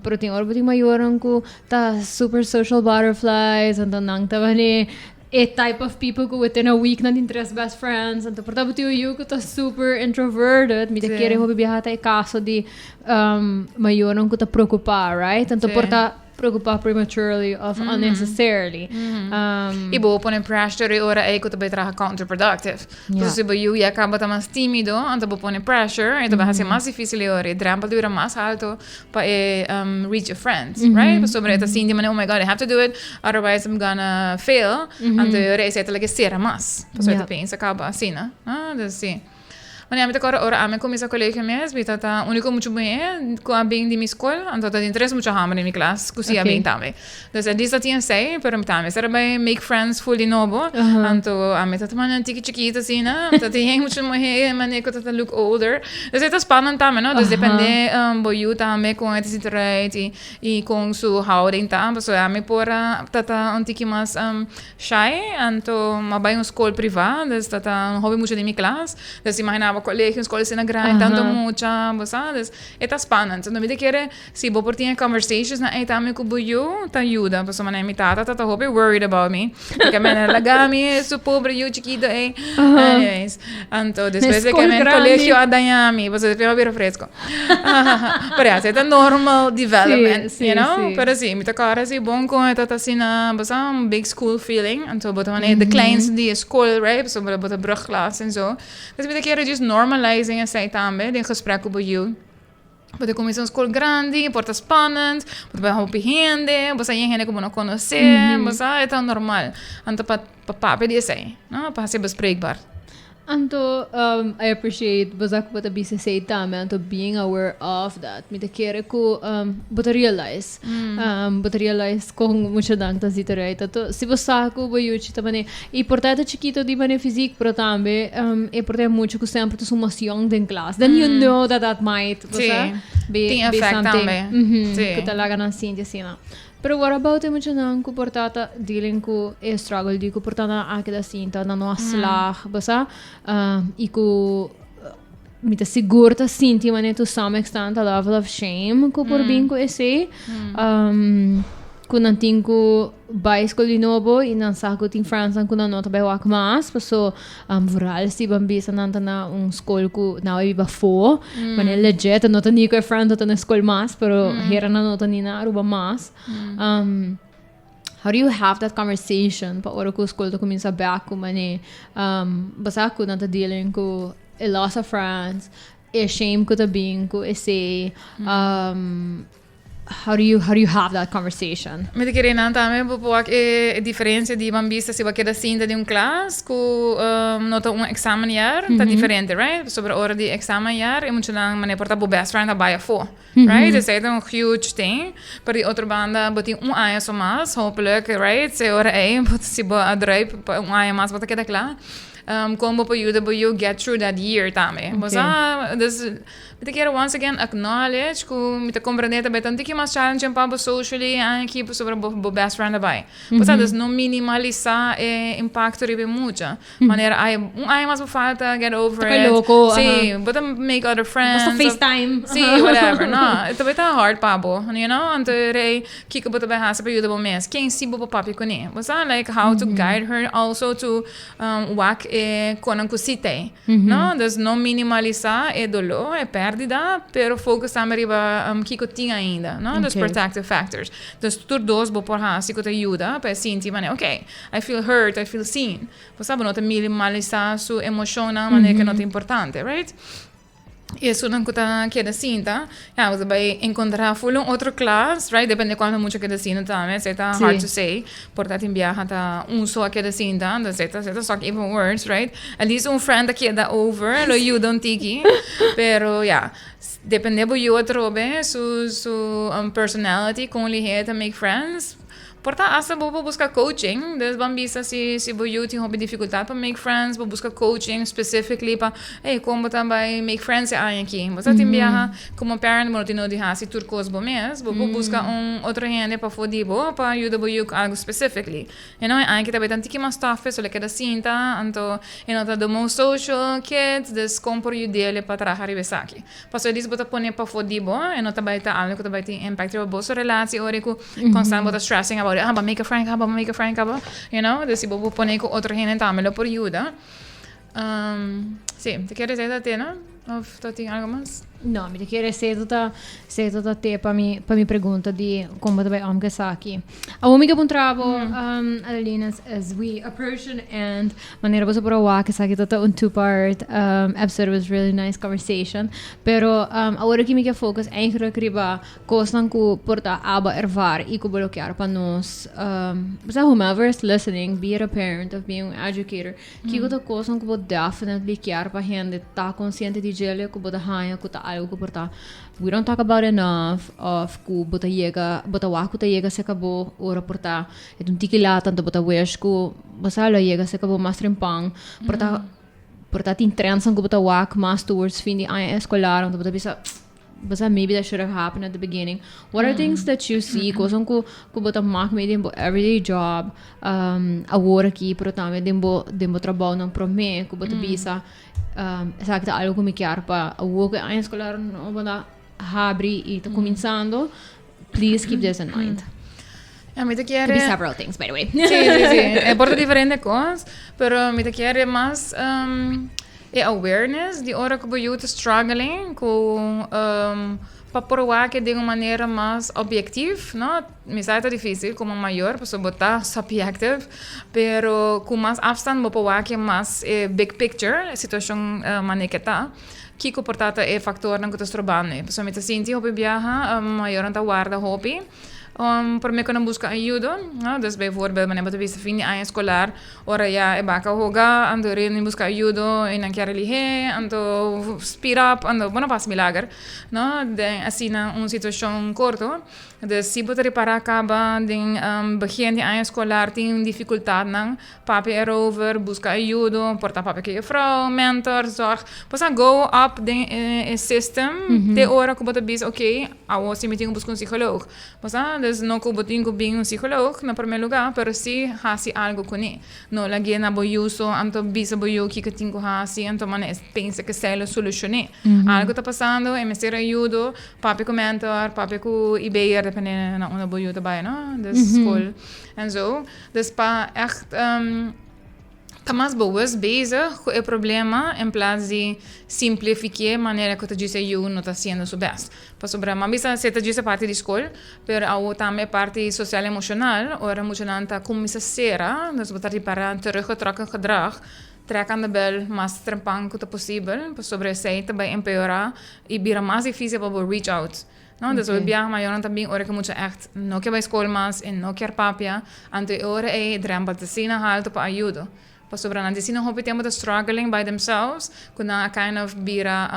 Pero tem hora que maior anku tá super social butterflies, então não tá vale a type of people que within a week não tem três best friends, então por tanto eu que tá super introverted, me querer hobby viajar até caso de maior anku tá preocupar, right? Então por preocupar prematurely of unnecessarily. E bo pone pressure ora é que também traga counterproductive. Porque se eu ia acaba tá mais tímido, então bo pone pressure, então vai ser mais difícil ora, drempel dura mais alto para reach your friends, right? Sobre esta assim de maneira, oh my god, I have to do it, otherwise I'm gonna fail. Então ora é certo que será mais. Então você pensa acaba assim, né? Assim. Mas a minha ora a começa a colégio mesmo, tá único muito bem com a bem de minha escola, então tem três muito hammer em minha classe, que se bem também. Então a lista tinha sei, pero me também será bem make friends full de novo, então a minha tá uma antiga chiquita assim, né? Então tem muito mais maneira que tá look older. Então é spannend também, não? Então depende boiu também com esse interesse e com sua houding também, so a minha pora tá antiga mais shy, então uma bem uma escola privada, então tá hobby muito de minha classe, então se imaginava colegio, escola assim grande, tanto mucho, ¿sabes? Eta spannend. Então, me quer se vou por ter conversations na eta me com eu, tá ajuda, porque uma minha tata tá hobby worried about me. Porque a minha lagami, su pobre eu chiquito, anyways. Então, depois que a minha colegio a danhami, você vai ver fresco. Parece é normal development, you know? Pero sim, me cara assim bom com eta tá assim na, um big school feeling. Então, botar uma the clients de school, right? So, botar brugklas en zo. Dus me quer just normalizing essa também, de gesprek com eu. Você começa uma escola grande, porta spannend, você vai roubar gente, você tem gente que não conhece, você é tão normal. Então, para pedir isso aí, não? Para ser bespreekbaar. Anto, I appreciate bazak bata bisa say tama anto being aware of that. Mita kere ko bata realize kung mucho dang ta zita right. Ato si basako ba yuchi tamane importante chiquito di bane physique pero tambe importante mucho ko sempre to sumas young din class. Then you know that might be something. Que talaga ng Cindy sina. Pero what about it mucho nang ko portata dealing ko struggle di ko portata aqui da cinta na nossa slag basa e ko mita seguro ta sinti mané to some extent a level of shame ko por bem ko esse ko nanting ko ba escola de novo e não saco tem França ko na nota bem wak mas passo viral si bambisa nanta na escola ko na iba fo mané legit nota ni ko é França na escola mas pero hera na nota ni na ruba mas how do you have that conversation pa ora ko escola ko minsa back ko mané basa ko nanta dealing ko a loss of friends a shame ko ta being ko esse how do you have that conversation? Me te queria não também porque a diferença de bambista se vai querer cinta de classe com nota examenjaar tá diferente, right? Sobre a hora de examenjaar e muito não mané portar best friend a baia for, right? Isso é um huge thing. Para a outra banda botar ano só mais, hopelijk, right? Se hora é, se vai a drive ano mais botar queda claro. Como para you get through that year também. Mas me quero once again acknowledge que me te compreender também tanto que mais challenge para socially aqui sobre o best friend daí. Mas não minimalizar o impacto ribe muito. Maneira ai mais falta get over it. Sim, but make other friends. Basta FaceTime. Sim, whatever. Não, também tá hard pabo, you know? Então rei que bota bem hasa para ajuda mês. Quem se bo papi com ele. Mas like how to guide her also to walk con cosite, no? Dus não minimalizar é dolor, é perdida, pero focus também riba que tinha ainda, no? Dus protective factors. Dus tudo dois bo por se que te ajuda para sentir, mané, okay, I feel hurt, I feel seen. Você sabe não te minimalizar sua emoção na maneira que não é importante, right? Isso não custa que da cinta, você vai encontrar full outro class, right? Depende de quanto muito que da cinta também, se tá hard to say, portanto em viagem tá só que da cinta, da se tá só que even worse, right? At least friend que da over, lo you don't tiki, pero depende do outro bem, su personality, com ele to make friends. Porta asa vou buscar coaching, des bambisa se você tem hobby dificuldade para make friends, vou buscar coaching specifically para como também make friends aqui. Você tem viaja como parent, não tem de hasi turcos bom mês, vou buscar outra gente para foder para ajudar você com algo specifically. E não é que também tanto que mais tough, só que da cinta, então e não tá do most social kids, des compor you dele para trabalhar isso aqui. Passo disso bota pôr para foder bom, e não também tá algo que também tem impact sobre boa relação, ora que constant bota stressing about but make a friend, you know, dus ibo pone ko otro gente tamelo por ayuda. Sí, ¿te quieres decir a ti, no? ¿O tú tienes algo más? No, mi quiere ser toda te para mi pergunta de como também omgesa aqui. A única pontravo Adelina as we approach an end, maneira você por a que sabe toda two-part episode was really nice conversation, pero agora que me quer focus eigenlijk riba coisas que porta aba ervar e que bloquear para nós, whomever is listening, be it a parent or being an educator, que outra coisa que pode definitely querer para gente tá consciente de gele que pode hanha que tá algo porta. We don't talk about enough of ku bota waku ta yega se acabou ora porta et un tikila tanto bota wish ku basalo yega se acabou mas trimpang porta tin transan ku bota wak mas towards fin di ay escolar onde bota bisa maybe that should have happened at the beginning. What are things that you see kosong ku bota mak me dimbo everyday job agora aqui pero também dimbo trabalho não prome ku bota bisa esatto algo come chiaro pa a uoco a escolar no banda habri e tá começando, please keep this in mind. Me te Could quiere be several things, by the way. sí. Es por diferentes cosas, pero me te quiere más awareness de hora que eu estou struggling com para provar que de uma maneira mais objetiva, não? Me sai difícil como maior, para botar subjective, pero com mais afstand, vou provar que mais big picture, a situação maneketa, que comportata é factor não que estou trabalhando. Pessoal, me te sinto hobby viaja, maior não tá guarda hobby. Por me kunnen busca ajuda, no? Dus bijvoorbeeld, wanneer we te vinden aan escolar, ora ja, e baka hoga, ando rin busca ajuda, en dan kjare lihe, ando speed up, ando bueno pas milagre, no? De assim na situação corto, dus si bota reparar acaba, den begin die aan escolar, tem dificuldade nang, papi erover, busca ajuda, porta papi que vrouw, mentor, zorg, posa go up den system, de ora que bota bis, ok, awo si meting busca psicólogo, posa dus no ko botin ko bing psicolog na primeiro lugar, pero si hasi algo com ele. No lagi na boyuso, anto bisa boyu que tingo hasi, anto manes pensa que se lo solucione. Algo tá passando, e me ser ajudo, papi com mentor, papi com IBR, dependendo na una boyu dabei, no? Dus school en zo. Dus pa echt tá mais boas bezig com o problema em plaats de simplificar a maneira que tu diz eu não está sendo o best. Para sobre uma vez você está dizendo parte da escola, pero a também parte social emocional, ora emocional tá começa a ser, dus wat er para teruggetrokken gedrag. Trek aan de bel, mais trempang que possível, para sobre zij também empeorar e vira mais difícil para reach out. No, dus we biagen maar também ora que muito echt não quer bij school mas en não quer papia, ante ora é drempel te zien halt para ajuda. Pasobra na sino hope tempo the struggling by themselves, kuna a kind of bira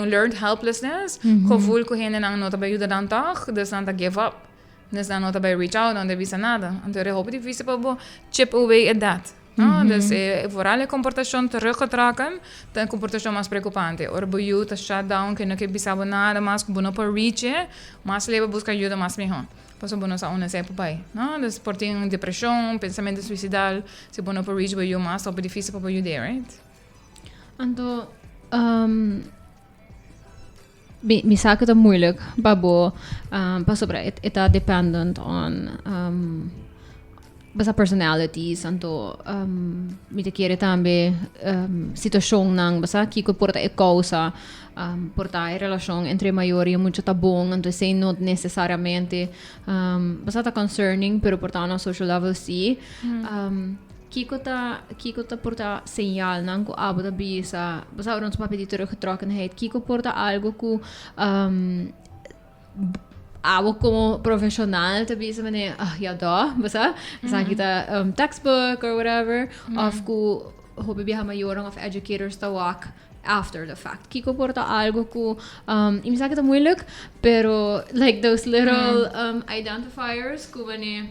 learned helplessness, gevoel ko hene nang nota bij ajuda dan toch, dus dan ta give up. Dus dan nota bij reach out, dan de visa nada. Ante hope difícil para chip away at that. No, dus vooral a comportação teruggetrokken, dan comportação mais preocupante. Ora boiu ta shutdown, que não que bisabo nada mais, que bono por reach, mas leva busca ajuda mais melhor. Paso bono sa una sepo pai, no? Dus por tem depressão, pensamento suicidal, se bono por reach boiu mais, é difícil para boiu there, right? Então, me sabe que tá moeilijk, babo, para sobre, está dependent on basta personalities, então, me te querer também situação nang, basta que porta é causa, porta a relação entre maior e muito tá bom, então sem não necessariamente basta tá concerning, pero porta na social level sim. Kiko ta porta señal nang ko abo da bisa, basta ons papi teruggetrokkenheid, Kiko porta algo ku abo como profissional te bisa mane ja da, basta kita textbook or whatever of ku hobi biha mayorang of educators ta wak after the fact. Kiko porta algo que me sabe que tá moeilijk, pero like those little identifiers que wanneer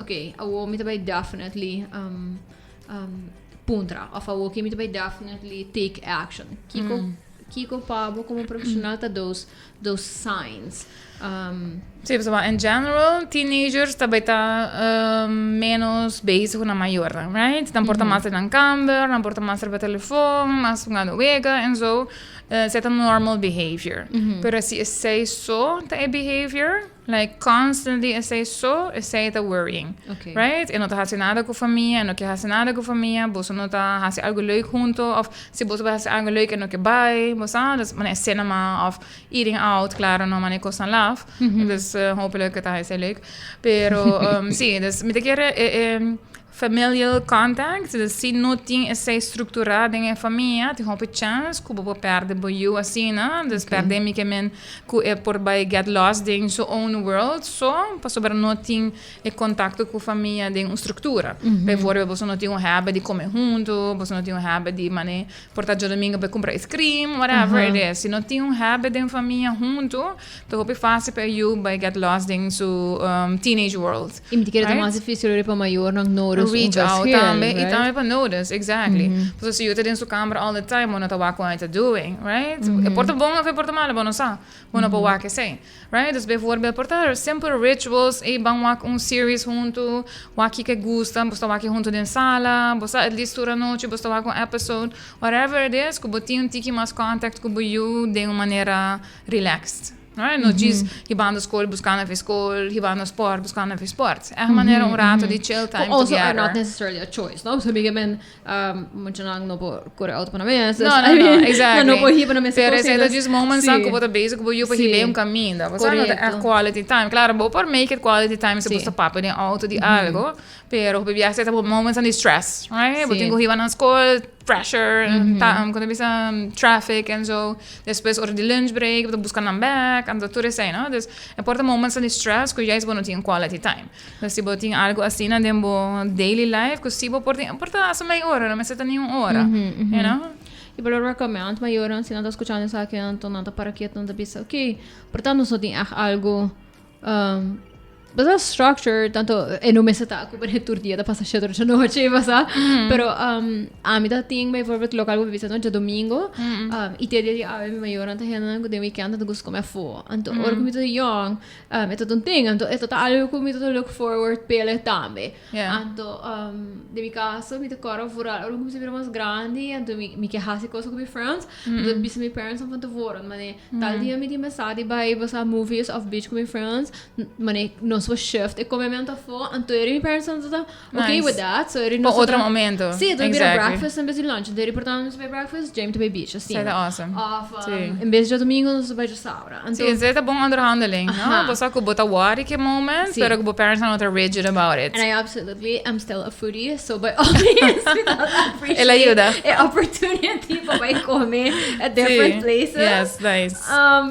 okay, I will meet by definitely puntra of I will meet by definitely take action. Kiko Pabo como profissional tá those signs. Sim, pessoal, in general, teenagers também tá menos bezig na maior, right? Dan porta mais na câmera, dan porta mais para telefone, mais gaan wegen en zo. Zet een normal behavior. Pero si is zij zo te behavior, like constantly is zij zo, is zij te worrying. Okay. Right? En dan gaat ze nada com família, en dan gaat ze nada com família, bosa não tá, gaat ze algo leuk junto, of se bosa vai se algo leuk en dan bij, bosa, dus man is cinema of eating out, claro, no man kost aan laf. Dus hopelijk het hij leuk. Pero sí, dus met keer familial contact, dus se não tem essa estruturada em família, tem uma chance que você perde boiu assim, né? Dus perde me que men que é por by get lost in so own world, só para sobre não tem contato com família de uma estrutura. Bijvoorbeeld, você não tem habit de comer junto, você não tem habit de mané portar de domingo para comprar ice cream, whatever it is. Se não tem habit de família junto, então é fácil para you by get lost in so teenage world. E me diga que é mais difícil para maior não notice reach out também, e também para notice, exactly. Porque se eu estou dentro da câmera all the time, eu não estou o que eu estou doing, right? É porta bom ou é porta mal, eu não sei. Eu não posso o que sei, right? Dus bijvoorbeeld, portar simple rituals, e bang wak series junto, waki que gusta, basta waki junto na sala, basta at least toda noite, basta waki episode, whatever it is, que botinho um tiki mais contact com you de uma maneira relaxed. Right? Não diz que vai na escola buscando a escola, que vai no sport buscando a sport. É uma maneira rato de chill time also together. not necessarily a choice, no? So bigyan men muito não por correr auto para mesa. No, exactly. Não por ir para mesa. Pero esse é just moments que eu vou basic, vou ir para ir um caminho. Você não é quality time. Claro, vou por make it quality time se você papo de auto de algo, pero bebia essa moments de stress, right? Vou ter que ir na escola, pressure, quando bisa traffic en zo. Depois hora de lunch break, vou buscar na back, en dat tudo assim, no? Dus importa moments de stress que já não tem quality time. Dus se você tem algo assim na dembo daily life, que se você importa essa meia hora, não me seta nenhuma hora, you know? E para recommend maior, se não está escutando isso aqui, então não está para aqui, então está bisa, ok. Portanto, só tem algo basta structure tanto e não me seta com o turdia da passageiro de noite basta pero a mim da ting by for local que visita no domingo e te dia a mim maior anta hena no de weekend da gosto comer fo então or como tô young é todo um thing então é total algo como tô look forward pele também então de mi caso me decoro fora or como se vira mais grande então me que hasi coisa com meus friends então bis me parents são fanto fora mas tal dia me di mensagem by basta movies of beach com meus friends mas no so shift e come momento for então ele person tá okay with that so ele no outro momento sim então vira breakfast em vez de lunch então ele portanto vai breakfast James to beach assim é awesome em vez de domingo nós vai de sábado então sim é bom underhandling não você que bota worry que moment pero que parents are not rigid about it and I absolutely am still a foodie so by all means ela ajuda opportunity para vai comer at different places yes nice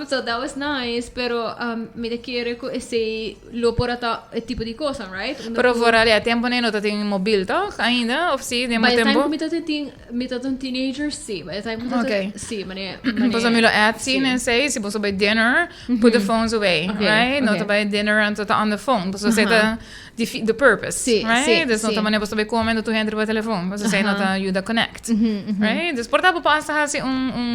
so that was nice pero me de quiere que esse lo porata é tipo de coisa, right? Pero fora ali, a tempo nem nota tem mobil, tá? Ainda? Ou sim, tem muito tempo? By the time me tá um teenager, sim. By the time okay. Sim, mané. Posso me lo Etsy, né? Sei, se você vai dinner, put the phones away, right? Nota by dinner and tá on the phone. Você sei tá the purpose, right? Dus nota mané você vai comendo tu entra pelo telefone. Você sei nota ajuda connect, right? Dus portanto passa assim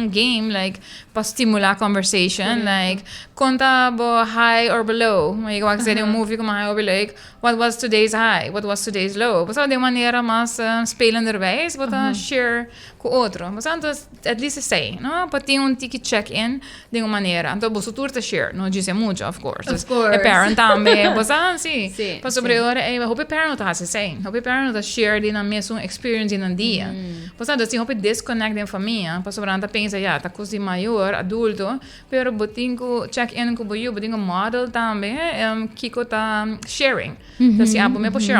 game like para estimular conversation, like conta bo high or below. Mas igual que seria movie como high or below, like what was today's high, what was today's low. Você de maneira mais spelenderwijs, você share com outro. Você at least say, no? Para ter ticket check-in de uma maneira. Então você turta share, não diz muito, of course. Of course. É parent também, você sim. Para sobre hora é hope parent tá assim, hope parent tá share de na mesma experience na dia. Você assim hope disconnect da família, para sobre anda pensa já tá coisa maior, adulto, pero botinho check-in com boiu, botinho model também, kiko bota sharing. Então, se abo me po share,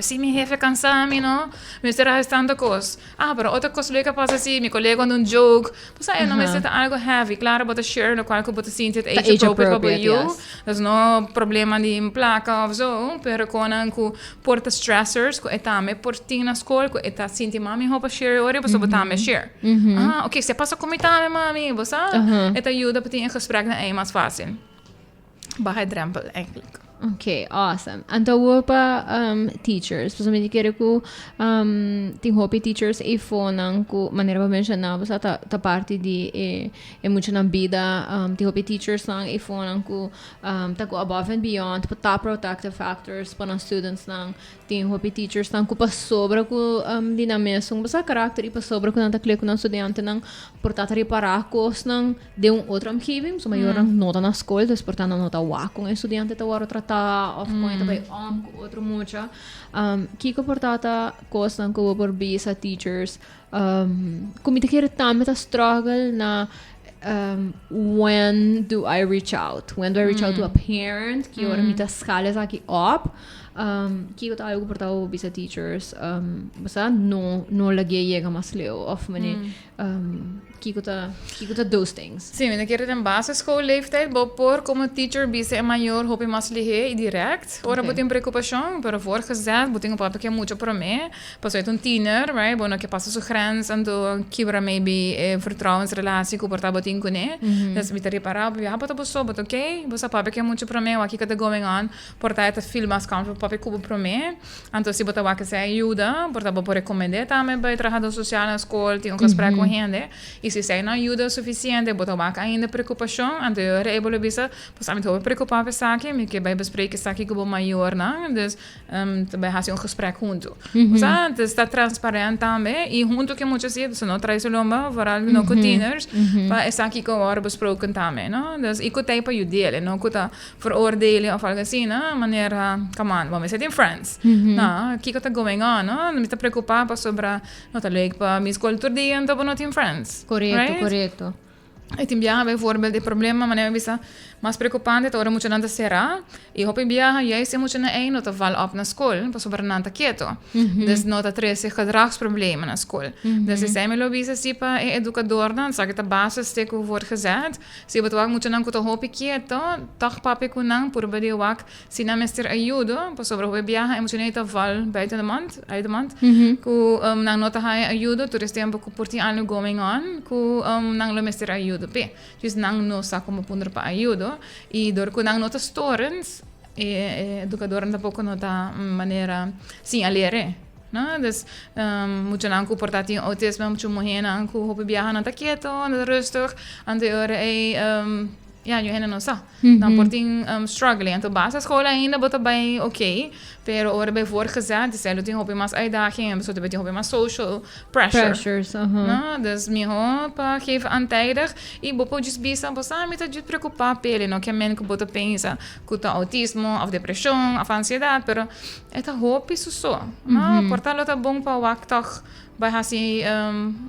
se mi jefe cansa mi, no? Me será tanta coisa. Pero outra coisa que passa assim, mi colega num joke, pues aí não me senta algo heavy. Claro, bota share no qual que bota sentir age appropriate para you. There's no problema de placa ou so, pero quando que porta stressors, que eta me portinho na escola, que eta senti mami roupa share ore, você botar me share. Ok, se passa com mami, você eta ajuda para ter um gesprek na é mais fácil. Baixar drempel eigenlijk. Okay, awesome. Então, para teachers, por exemplo, quero que tem hobby teachers e fonem que maneira para mencionar, você tá parte de muito na vida, tem hobby teachers lang e fonem que tá go above and beyond, para tá protective factors para os students lang, tem hobby teachers lang que para sobra que dinamismo, você caráter e para sobra que não tá clico na estudante lang, por tá reparar coisas lang de outro omgeving, so maior nota na escola, dus portanto nota wa com estudante tá waro of point by outro mucha kiko portata costa ko por bisa teachers kumita kira tamita struggle na when do I reach out to a parent ki ora mita skales aqui up kiko ta algo portao bisa teachers basta no lagi llega mas leo of mane kiko ta those things. Sim, eu quero em basisschoolleeftijd, por como teacher bisa é maior, hope mais lihe e direct. Ora botem preocupação, pero voor gezet, botem op que é muito para mim. Pas uit een tiener, right? Bono que passa sua grens en do kibra maybe vertrouwensrelatie que porta botem com né. Dus me reparar, ja, bota boso, bota okay, bosa papi que é muito para mim, o que está going on, porta esta feel mais comfortable papi cubo para mim. Então se bota que se ajuda, porta bo por recomendar também para trabalhador social na escola, tem gesprek com gente. E se zij não ajuda suficiente, bota vaca ainda preocupação, então eu rebolo bisa, pois a mim tô preocupado com isso, me que vai bespreken isso aqui como maior, não? Dus também fazer gesprek junto. Pois então está transparente também e junto que muitas vezes não traz o lomba, vooral no containers, para isso aqui que agora besproken também, não? Dus ik kunt para ajudar, não kunt veroordelen of algo assim, não? Maneira, come on, vamos ser friends, não? Aqui que está going on, não? Me está preocupado sobre, não tá leuk para minha escola todo dia, então não tem friends. Correto. E tem bijvoorbeeld de problema, maar we bisa mas preocupante, ora muito nada será. E hope biaha, jij se muito na een, nota val op na school, pas sobre nada quieto. Dus nota trece gedragsproblemen na school. Dus is me lo bisa sipa educador dan, zeg het basis steken wordt gezet. Se wat wak muito nan kuto hope quieto, toch papi kunang por bedi wak sina mister ajudo, pas sobre hope biaha emocioneta val buiten de mand, uit de mand. Ku nang nota hai ajudo, toerist tempo ku porti anu going on, ku nang lo mister ajudo pe. Dus nang no sa como punder pa ajudo. E door que não nota storens educador não pouco nota maneira sim a ler não dus muito não comportar autismo muito morrer não que hope viajar não tá quieto não rustig anterior ja, je não sabe. Dan wordt struggling. En de basisschool ainda bota bem oké. Pero ora bij voorgezet, dus hij hoop je maar uitdaging en besloten hoop je maar social pressures. No? Dus me hoop geven antijdig. E bopo just bisa, bosa me tá just preocupar pele, no que men que bota pensa, que tá autismo, of depressão, of ansiedade, pero eta hoop isso só. No, portanto tá bom para waktig bij hasi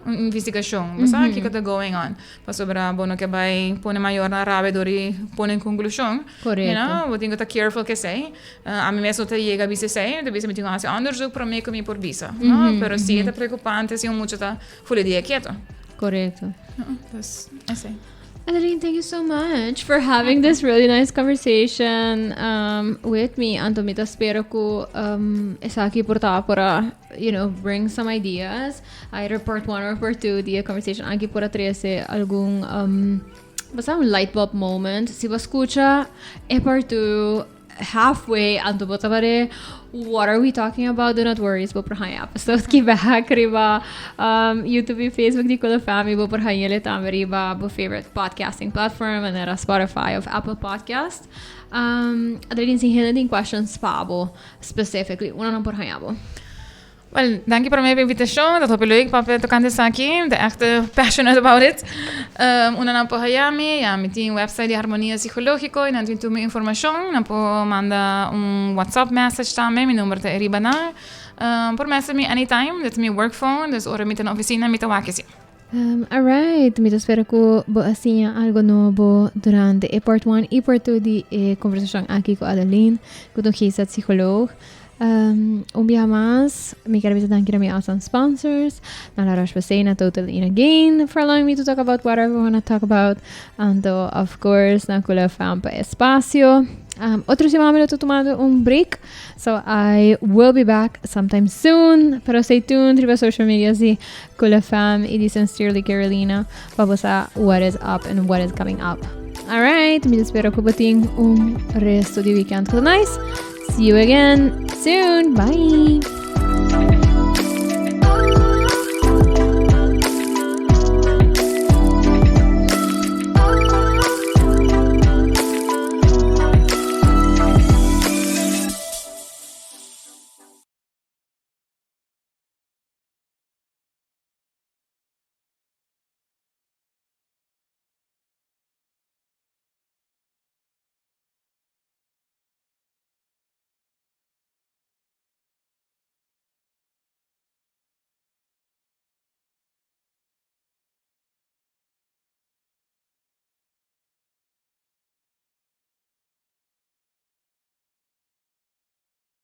investigação. Mas o que está going on? Para sobre bono que vai pôr maior na rabe dori pôr em conclusão. Correto. You know, wat ik dat careful que sei. A mim mesmo te chega bisa sei, de bisa me tinha assim onderzoek para mim como por bisa. No, pero se é preocupante se muito tá full dia quieto. Correto. Dus assim. Adeline, thank you so much for having this really nice conversation with me. Antomita, espero que essa aqui portar para, bring some ideas. Either part 1 or part 2 the conversation aqui para trazer algum basta un light bulb moment. Se você escuta part 2 halfway, anto bota pare what are we talking about? Do not worry, bo perhai episode ki back riba YouTube e Facebook di kola family bo perhai ele tam riba bo favorite podcasting platform and era Spotify of Apple Podcast. Adeline, se tem questions pabo specifically, una não perhai abo. Well, dank je voor mijn invitation. Dat hoop ik leuk, papa, te kan dit aqui. De echt passionate about it. Una na po hayami, ja, met die website de Harmonia Psicológico. En dan vind je meer informatie. Dan po manda WhatsApp message também. Mijn nummer te riba na. Por message me anytime. Dit is mijn work phone. Dus ora met een officina met een wakisi. Alright, mi espero que vos hacía algo nuevo durante part 1 y part 2 de conversación aquí con Adeline, con un psicólogo. Un día más, me quiero visitar aquí a mi awesome sponsors. Now, la rush na totally in again for allowing me to talk about whatever I want to talk about. And of course, na kula fan pa espacio. Otro semana me lo tomando un break, so I will be back sometime soon. Pero stay tuned through social media, see Kula Fam, it is sincerely Carolina. Vamos a what is up and what is coming up. Alright, me espero que boting un resto de weekend nice. See you again soon. Bye.